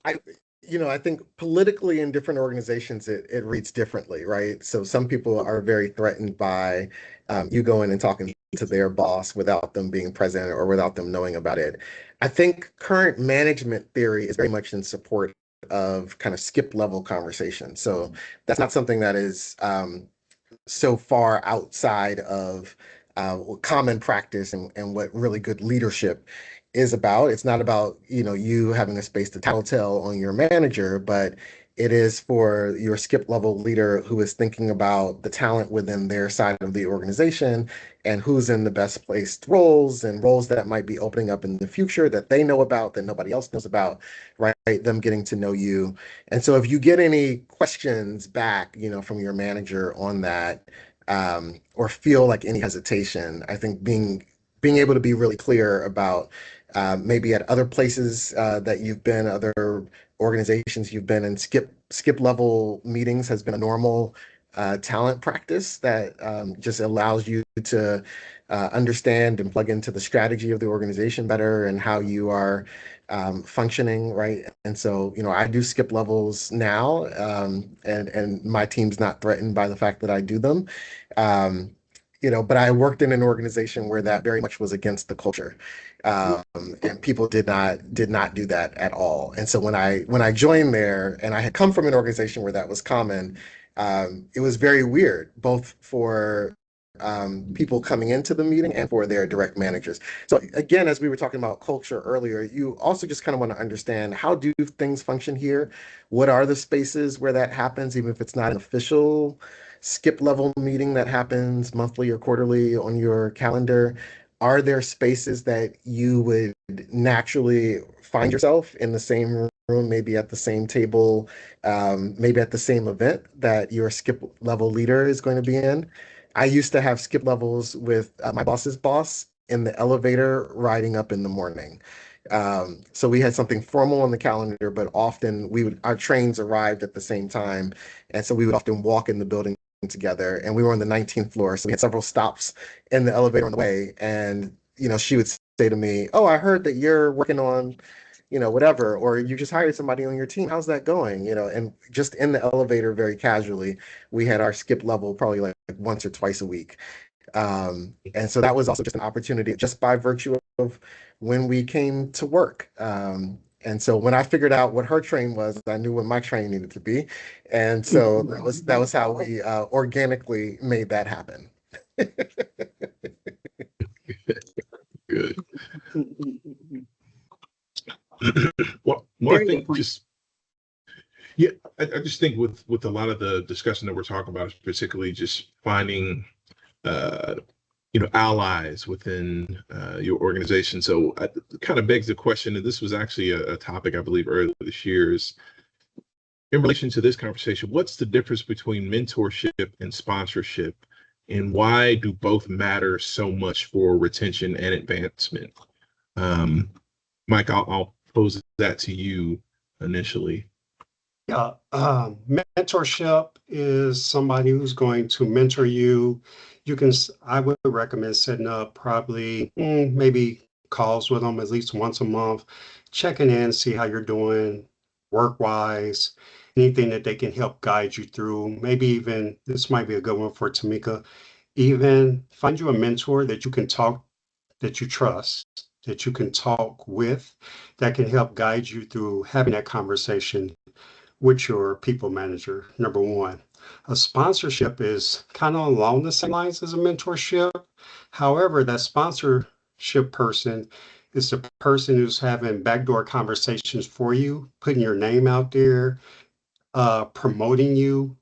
S4: I think politically in different organizations, it reads differently, right? So some people are very threatened by you going and talking to their boss without them being present or without them knowing about it. I think current management theory is very much in support of kind of skip level conversation. So that's not something that is so far outside of common practice and what really good leadership is about. It's not about, you having a space to tattletale on your manager, but it is for your skip level leader who is thinking about the talent within their side of the organization and who's in the best placed roles and roles that might be opening up in the future that they know about that nobody else knows about, right? Them getting to know you. And so if you get any questions back, from your manager on that, or feel like any hesitation, I think being able to be really clear about maybe at other places that you've been, other organizations you've been in, skip level meetings has been a normal talent practice that just allows you to understand and plug into the strategy of the organization better and how you are functioning, right? And so, I do skip levels now, and my team's not threatened by the fact that I do them. Um, but I worked in an organization where that very much was against the culture, and people did not do that at all. And so when I joined there, and I had come from an organization where that was common, it was very weird, both for people coming into the meeting and for their direct managers. So again, as we were talking about culture earlier, you also just kind of want to understand, how do things function here? What are the spaces where that happens, even if it's not an official skip level meeting that happens monthly or quarterly on your calendar? Are there spaces that you would naturally find yourself in the same room, maybe at the same table, maybe at the same event that your skip level leader is going to be in? I used to have skip levels with my boss's boss in the elevator riding up in the morning. So we had something formal on the calendar, but often our trains arrived at the same time. And so we would often walk in the building together, and we were on the 19th floor. So we had several stops in the elevator on the way. And, she would say to me, "Oh, I heard that you're working on, whatever, or you just hired somebody on your team. How's that going?" And just in the elevator, very casually, we had our skip level probably like once or twice a week. And so that was also just an opportunity just by virtue of when we came to work. And so when I figured out what her train was, I knew what my train needed to be. And so that was how we organically made that happen.
S3: Good. Well, I
S1: Very good
S3: think
S1: point.
S3: I just think with a lot of the discussion that we're talking about, is particularly just finding allies within your organization. So it kind of begs the question, and this was actually a topic I believe earlier this year, is in relation to this conversation, what's the difference between mentorship and sponsorship, and why do both matter so much for retention and advancement? Mike, I'll pose that to you initially.
S2: Yeah, mentorship is somebody who's going to mentor you. I would recommend setting up probably maybe calls with them at least once a month, checking in, see how you're doing work-wise, anything that they can help guide you through. Maybe even, this might be a good one for Tamika, even find you a mentor that you can talk, that you trust. that you can talk with that can help guide you through having that conversation with your people manager, number one. A sponsorship is kind of along the same lines as a mentorship. However, that sponsorship person is the person who's having backdoor conversations for you, putting your name out there, promoting you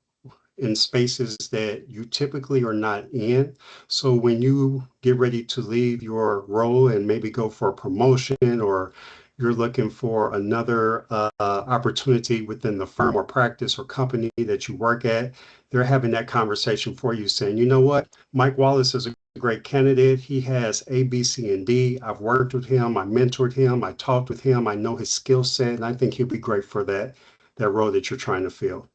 S2: in spaces that you typically are not in. So when you get ready to leave your role and maybe go for a promotion, or you're looking for another opportunity within the firm or practice or company that you work at, they're having that conversation for you saying, you know what, Mike Wallace is a great candidate. He has A, B, C, and D. I've worked with him. I mentored him. I talked with him. I know his skill set, and I think he'll be great for that role that you're trying to fill.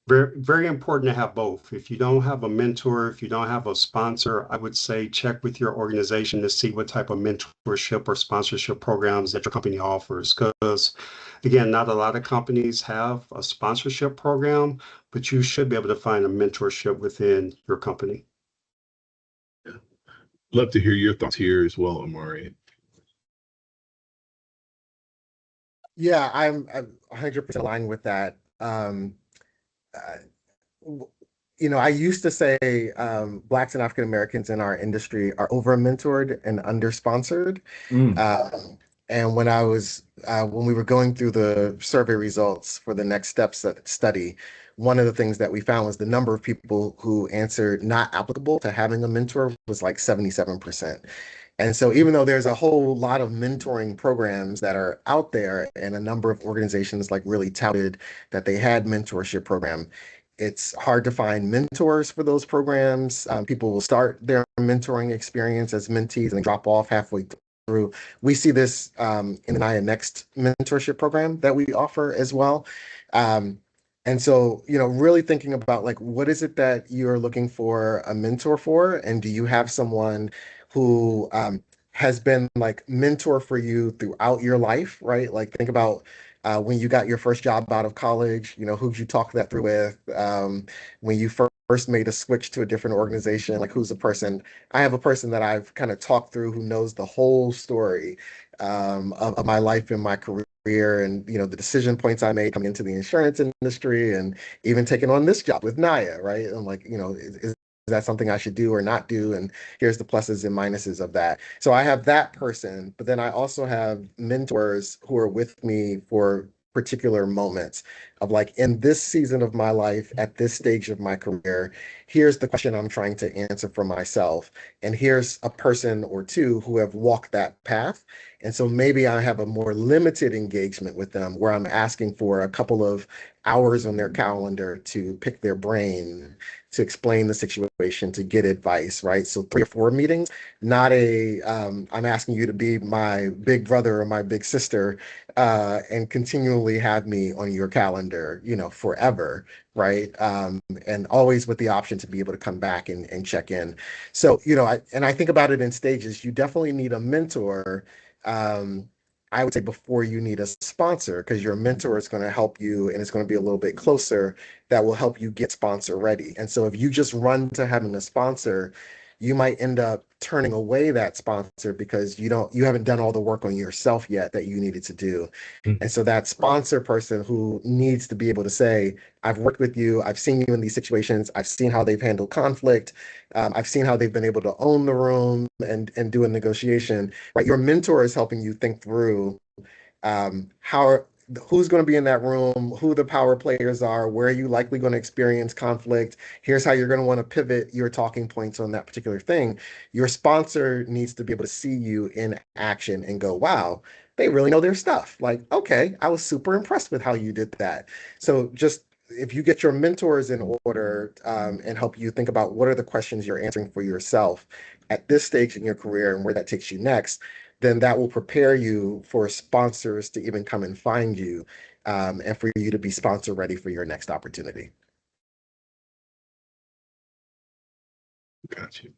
S2: Very, very important to have both. If you don't have a mentor, if you don't have a sponsor, I would say check with your organization to see what type of mentorship or sponsorship programs that your company offers. Because again, not a lot of companies have a sponsorship program, but you should be able to find a mentorship within your company.
S3: Yeah. Love to hear your thoughts here as well, Omari.
S4: Yeah, I'm 100% aligned with that. I used to say Blacks and African Americans in our industry are over-mentored and under-sponsored. And when we were going through the survey results for the next steps study, one of the things that we found was the number of people who answered not applicable to having a mentor was like 77%. And so even though there's a whole lot of mentoring programs that are out there and a number of organizations like really touted that they had mentorship program, it's hard to find mentors for those programs. People will start their mentoring experience as mentees and drop off halfway through. We see this in the NAAIA Next mentorship program that we offer as well. And so, really thinking about like, what is it that you're looking for a mentor for? And do you have someone who has been like mentor for you throughout your life, right? Like think about when you got your first job out of college, who'd you talk that through with? When you first made a switch to a different organization, like who's the person? I have a person that I've kind of talked through who knows the whole story of my life and my career, and the decision points I made coming into the insurance industry, and even taking on this job with NAAIA, right? I'm like, is that something I should do or not do? And here's the pluses and minuses of that. So I have that person, but then I also have mentors who are with me for particular moments of like, in this season of my life, at this stage of my career, here's the question I'm trying to answer for myself. And here's a person or two who have walked that path. And so maybe I have a more limited engagement with them where I'm asking for a couple of hours on their calendar to pick their brain, to explain the situation, to get advice, right? So 3 or 4 meetings, not I'm asking you to be my big brother or my big sister and continually have me on your calendar, forever, right? And always with the option to be able to come back and check in. So, I think about it in stages. You definitely need a mentor. I would say before you need a sponsor, because your mentor is going to help you and it's going to be a little bit closer that will help you get sponsor ready. And so if you just run to having a sponsor, you might end up turning away that sponsor because you haven't done all the work on yourself yet that you needed to do. And so that sponsor person who needs to be able to say, I've worked with you, I've seen you in these situations, I've seen how they've handled conflict, I've seen how they've been able to own the room and do a negotiation, right? Your mentor is helping you think through who's going to be in that room, who the power players are, where are you likely going to experience conflict. Here's how you're going to want to pivot your talking points on that particular thing. Your sponsor needs to be able to see you in action and go, wow, they really know their stuff. Like, okay, I was super impressed with how you did that. So just if you get your mentors in order and help you think about what are the questions you're answering for yourself at this stage in your career and where that takes you next, then that will prepare you for sponsors to even come and find you and for you to be sponsor ready for your next opportunity.
S3: Got you.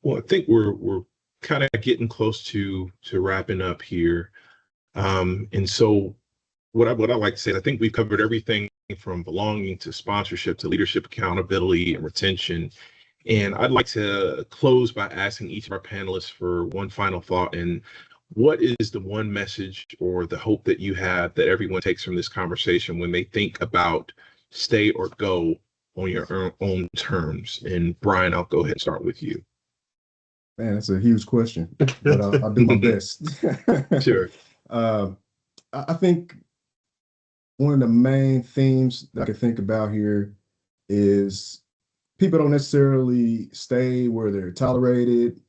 S3: Well, I think we're kind of getting close to wrapping up here. And so what I like to say, I think we've covered everything from belonging to sponsorship to leadership, accountability, and retention. And I'd like to close by asking each of our panelists for one final thought. And what is the one message or the hope that you have that everyone takes from this conversation when they think about stay or go on your own terms? And Bryan, I'll go ahead and start with you.
S5: Man, that's a huge question, but I'll do my best.
S3: Sure.
S5: I think one of the main themes that I can think about here is people don't necessarily stay where they're tolerated,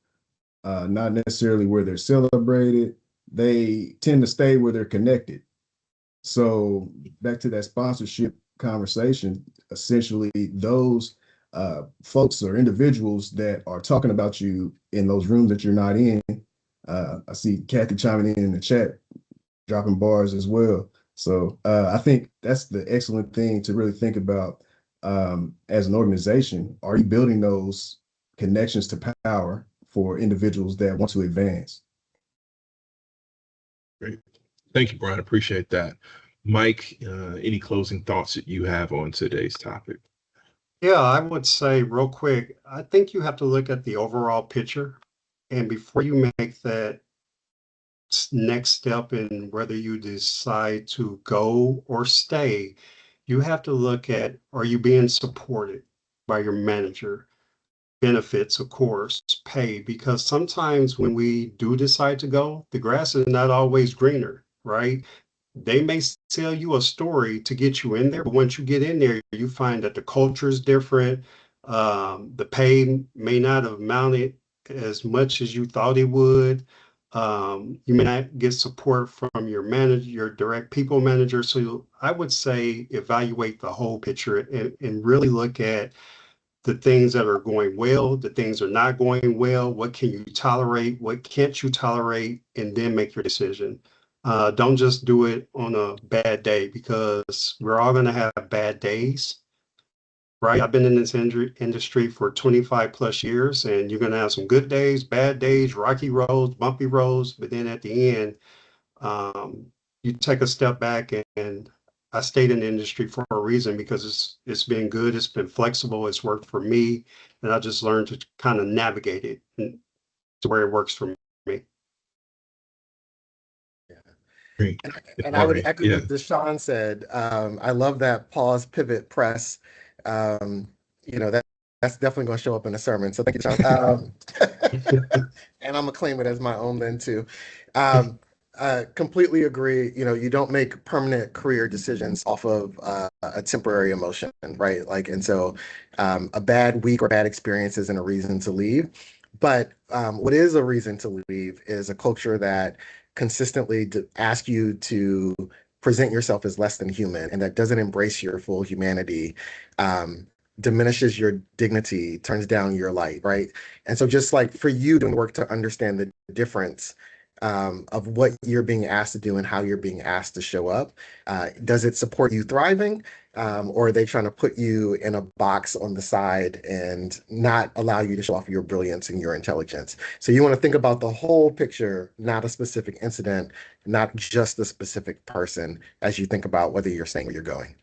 S5: not necessarily where they're celebrated. They tend to stay where they're connected. So back to that sponsorship conversation, essentially those folks or individuals that are talking about you in those rooms that you're not in. I see Kathy chiming in the chat, dropping bars as well. So I think that's the excellent thing to really think about as an organization. Are you building those connections to power for individuals that want to advance?
S3: Great. Thank you, Bryan. Appreciate that. Mike, any closing thoughts that you have on today's topic?
S2: Yeah, I would say real quick, I think you have to look at the overall picture. And before you make that next step in whether you decide to go or stay, you have to look at, are you being supported by your manager? Benefits, of course, pay, because sometimes when we do decide to go, the grass is not always greener, right? They may tell you a story to get you in there, but once you get in there, you find that the culture is different. The pay may not have mounted as much as you thought it would. You may not get support from your manager, your direct people manager. So I would say evaluate the whole picture and really look at the things that are going well, the things that are not going well, what can you tolerate, what can't you tolerate, and then make your decision. Don't just do it on a bad day, because we're all going to have bad days, right? I've been in this industry for 25 plus years, and you're going to have some good days, bad days, rocky roads, bumpy roads, but then at the end, you take a step back, and I stayed in the industry for a reason, because it's been good, it's been flexible, it's worked for me, and I just learned to kind of navigate it to where it works for me.
S3: Great.
S4: And I would echo what Deshaun said. I love that pause, pivot, press. That's definitely going to show up in a sermon. So thank you, Deshaun. And I'm gonna claim it as my own then too. Completely agree. You don't make permanent career decisions off of a temporary emotion, right? And so a bad week or bad experience isn't a reason to leave. But what is a reason to leave is a culture that consistently asks you to present yourself as less than human, and that doesn't embrace your full humanity, diminishes your dignity, turns down your light, right? And so just like for you doing work to understand the difference of what you're being asked to do and how you're being asked to show up, does it support you thriving? Or are they trying to put you in a box on the side and not allow you to show off your brilliance and your intelligence? So you want to think about the whole picture, not a specific incident, not just a specific person, as you think about whether you're staying where you're going.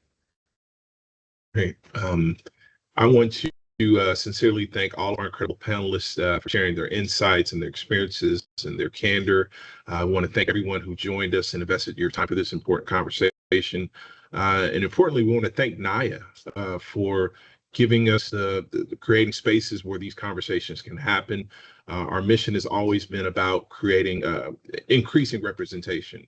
S3: Great. I want to sincerely thank all of our incredible panelists for sharing their insights and their experiences and their candor. I want to thank everyone who joined us and invested your time for this important conversation. And importantly, we want to thank NAAIA for giving us the creating spaces where these conversations can happen. Our mission has always been about creating increasing representation,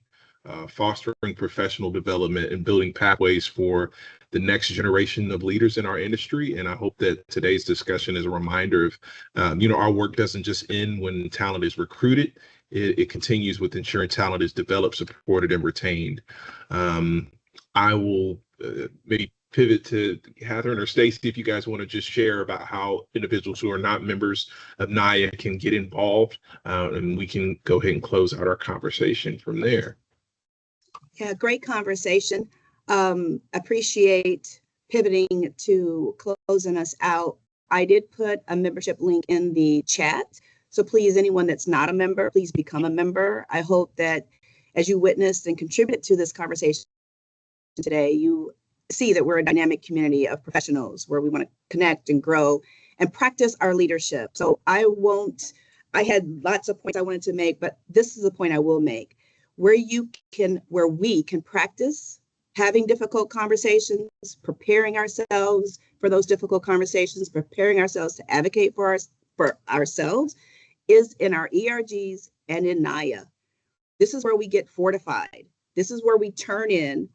S3: fostering professional development, and building pathways for the next generation of leaders in our industry. And I hope that today's discussion is a reminder of, our work doesn't just end when talent is recruited. It continues with ensuring talent is developed, supported, and retained. I will maybe pivot to Catherine or Stacy if you guys want to just share about how individuals who are not members of NAAIA can get involved, and we can go ahead and close out our conversation from there.
S1: Yeah, great conversation. Appreciate pivoting to closing us out. I did put a membership link in the chat. So please, anyone that's not a member, please become a member. I hope that as you witnessed and contributed to this conversation today, you see that we're a dynamic community of professionals where we want to connect and grow and practice our leadership. So I had lots of points I wanted to make, but this is the point I will make. Where we can practice having difficult conversations, preparing ourselves for those difficult conversations, preparing ourselves to advocate for ourselves, is in our ERGs and in NAAIA. This is where we get fortified. This is where we turn in,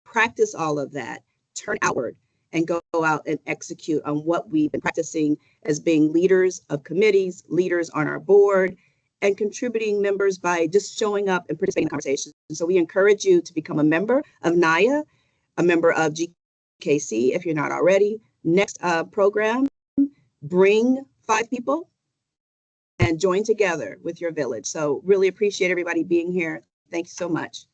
S1: practice all of that, turn outward, and go out and execute on what we've been practicing as being leaders of committees, leaders on our board, and contributing members by just showing up and participating in conversations. So we encourage you to become a member of NAAIA, a member of GKC if you're not already. Next program, bring 5 people and join together with your village. So really appreciate everybody being here. Thank you so much.